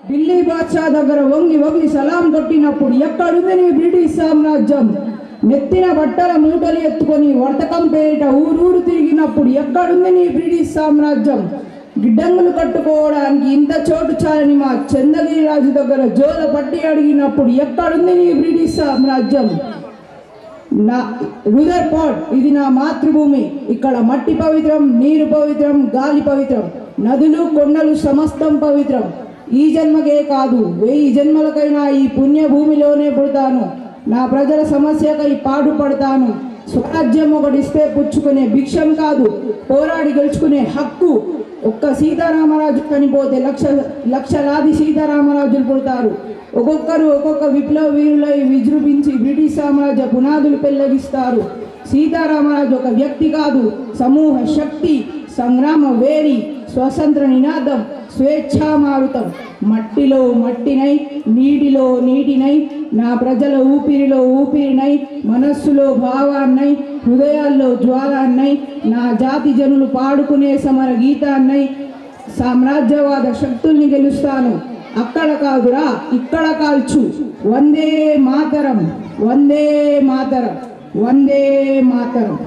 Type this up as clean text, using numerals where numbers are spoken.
ఢిల్లీ బాద్షా దగ్గర వంగి వంగి సలాం కొట్టినప్పుడు ఎక్కడుంది నీ బ్రిటిష్ సామ్రాజ్యం? నెత్తిన బట్టల మూటలు ఎత్తుకొని వర్తకం పేరిట ఊరూరు తిరిగినప్పుడు ఎక్కడుంది నీ బ్రిటిష్ సామ్రాజ్యం? గిడ్డంగులు కట్టుకోవడానికి ఇంత చోటు చాలని మా చంద్రగిరి రాజు దగ్గర జోల పట్టి అడిగినప్పుడు ఎక్కడుంది నీ బ్రిటిష్ సామ్రాజ్యం? నా రుదర్ఫోర్డ్ ఇది నా మాతృభూమి. ఇక్కడ మట్టి పవిత్రం, నీరు పవిత్రం, గాలి పవిత్రం, నదులు కొండలు సమస్తం పవిత్రం. ఈ జన్మకే కాదు 1000 జన్మలకైనా ఈ పుణ్యభూమిలోనే పుడతాను. నా ప్రజల సమస్యకై పాటుపడతాను. స్వరాజ్యం ఒకటిస్తే పుచ్చుకునే భిక్షం కాదు, పోరాడి గెలుచుకునే హక్కు. ఒక్క సీతారామరాజు చనిపోతే లక్షలాది సీతారామరాజులు పుడతారు. ఒక్కొక్కరు ఒక్కొక్క విప్లవ వీరులై విజృంభించి బ్రిటిష్ సామ్రాజ్య పునాదులు పెళ్లగిస్తారు. సీతారామరాజు ఒక వ్యక్తి కాదు, సమూహ శక్తి, సంగ్రామ వేరి, స్వతంత్ర నినాదం, స్వేచ్ఛామారుతం. మట్టిలో మట్టినై, నీటిలో నీటినై, నా ప్రజల ఊపిరిలో ఊపిరినై, మనస్సులో భావాన్నై, హృదయాల్లో జ్వాలాన్నై, నా జాతి జనులు పాడుకునే సమర గీతాన్నై సామ్రాజ్యవాద శక్తుల్ని గెలుస్తాను. అక్కడ కాదురా ఇక్కడ కాల్చు. వందే మాతరం, వందే మాతరం, వందే మాతరం.